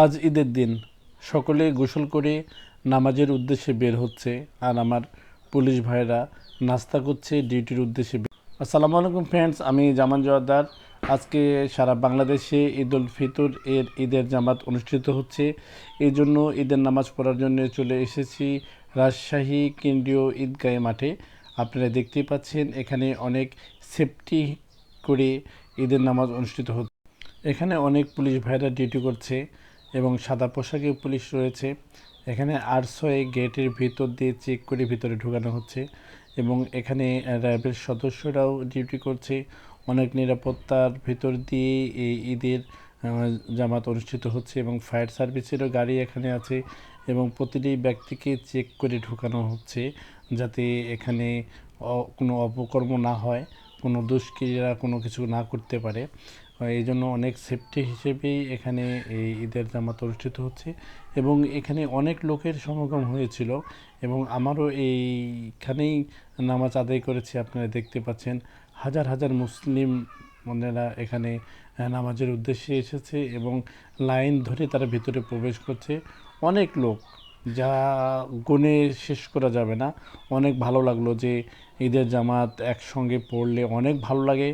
আজ ঈদের দিন, সকলে গোসল করে নামাজের উদ্দেশ্যে বের হচ্ছে, আর আমার পুলিশ ভাইরা নাস্তা করছে ডিউটির উদ্দেশ্যে। আসসালামু আলাইকুম ফ্রেন্ডস, আমি জামান জোয়ারদার। আজকে সারা বাংলাদেশে ঈদ উল ফিতর এর ঈদের জামাত অনুষ্ঠিত হচ্ছে। এই জন্য ঈদের নামাজ পড়ার জন্য চলে এসেছি রাজশাহী কেন্দ্রীয় ঈদগাহ মাঠে। আপনারা দেখতেই পাচ্ছেন এখানে অনেক সেফটি করে ঈদের নামাজ অনুষ্ঠিত হচ্ছে। এখানে অনেক পুলিশ ভাইরা ডিউটি করছে এবং সাদা পোশাকে পুলিশ রয়েছে। এখানে আরসোয়ে গেটের ভিতর দিয়ে চেক করে ভিতরে ঢোকানো হচ্ছে এবং এখানে র্যাবের সদস্যরাও ডিউটি করছে। অনেক নিরাপত্তার ভিতর দিয়ে এই ঈদের জামাত অনুষ্ঠিত হচ্ছে এবং ফায়ার সার্ভিসেরও গাড়ি এখানে আছে এবং প্রতিটি ব্যক্তিকে চেক করে ঢোকানো হচ্ছে যাতে এখানে কোনো অপকর্ম না হয়, কোনো দুষ্কৃতীরা কোনো কিছু না করতে পারে। এই জন্য অনেক সেফটি হিসেবেই এখানে এই ঈদের জামাত অনুষ্ঠিত হচ্ছে এবং এখানে অনেক লোকের সমাগম হয়েছিল এবং আমারও এইখানেই নামাজ আদায় করেছি। আপনারা দেখতে পাচ্ছেন হাজার হাজার মুসলিম বোনেরা এখানে নামাজের উদ্দেশ্যে এসেছে এবং লাইন ধরে তারা ভিতরে প্রবেশ করছে। অনেক লোক, যা গুণে শেষ করা যাবে না। অনেক ভালো লাগলো যে ঈদের জামাত একসঙ্গে পড়লে অনেক ভালো লাগে।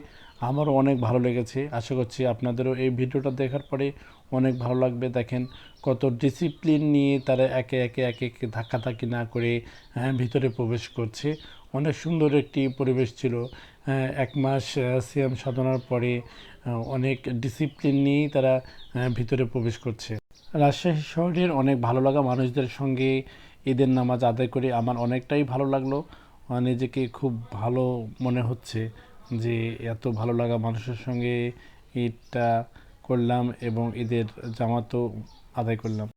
আমারও অনেক ভালো লেগেছে। আশা করছি আপনাদেরও এই ভিডিওটা দেখার পরে অনেক ভালো লাগবে। দেখেন কত ডিসিপ্লিন নিয়ে তারা একে একে ধাক্কাধাক্কি না করে ভিতরে প্রবেশ করছে। অনেক সুন্দর একটি পরিবেশ ছিল। এক মাস সিয়াম সাধনার পরে অনেক ডিসিপ্লিন নিয়েই তারা ভিতরে প্রবেশ করছে। রাজশাহী শহরের অনেক ভালো লাগা মানুষদের সঙ্গে ঈদের নামাজ আদায় করে আমার অনেকটাই ভালো লাগলো। নিজেকে খুব ভালো মনে হচ্ছে যে এত ভালো লাগা মানুষের সঙ্গে ঈদটা করলাম এবং ঈদের জামাতও আদায় করলাম।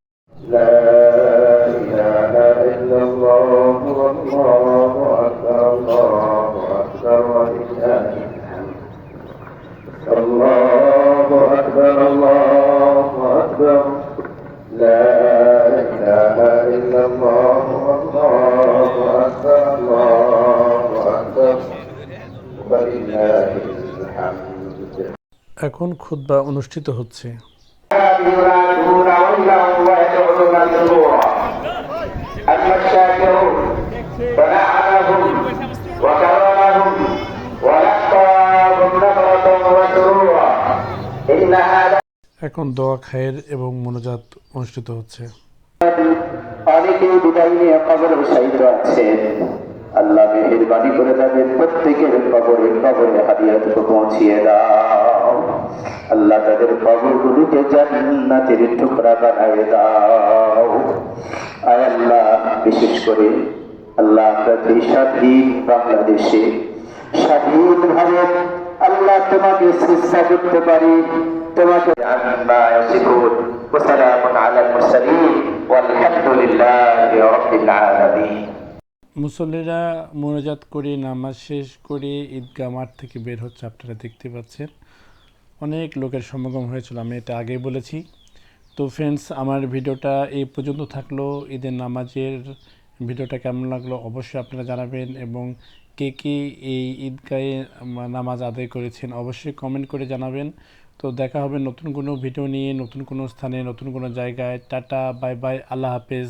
এখন খুতবা অনুষ্ঠিত হচ্ছে। এখন দোয়া খায়ের এবং মোনাজাত অনুষ্ঠিত হচ্ছে। অনেকে বিদায় নিয়ে কবরে শায়িত আছে। আল্লাহ মেহেরবানি করে তাদের প্রত্যেকের কবরে কবরে হাদিয়াটুকু পৌঁছিয়ে দাও। আল্লাহ তাদের কবরগুলোকে জান্নাতের টুকরা বানায় দাও। আয় আল্লাহ, বিশেষ করে আল্লাহ আমরা যে স্বাধীন বাংলাদেশে স্বাধীনভাবে আল্লাহ তোমাকে চেষ্টা করতে পারি, তোমাকে আম্মা ইয়াসিফুন ওয়া সালামুন আলাল মুরসালিন ওয়ালহামদুলিল্লাহি রাব্বিল আলামিন। মুসল্লিরা মোনাজাত করে নামাজ শেষ করে ঈদগাহ মাঠ থেকে বের হচ্ছে। আপনারা দেখতে পাচ্ছেন অনেক লোকের সমাগম হয়েছিল, আমি এটা আগেই বলেছি। তো ফ্রেন্ডস, আমার ভিডিওটা এই পর্যন্ত থাকলো। ঈদের নামাজের ভিডিওটা কেমন লাগলো অবশ্যই আপনারা জানাবেন এবং কে কে এই ঈদগাহে নামাজ আদায় করেছেন অবশ্যই কমেন্ট করে জানাবেন। তো দেখা হবে নতুন কোনো ভিডিও নিয়ে, নতুন কোনো স্থানে, নতুন কোনো জায়গায়। টাটা, বাই বাই, আল্লাহ হাফেজ।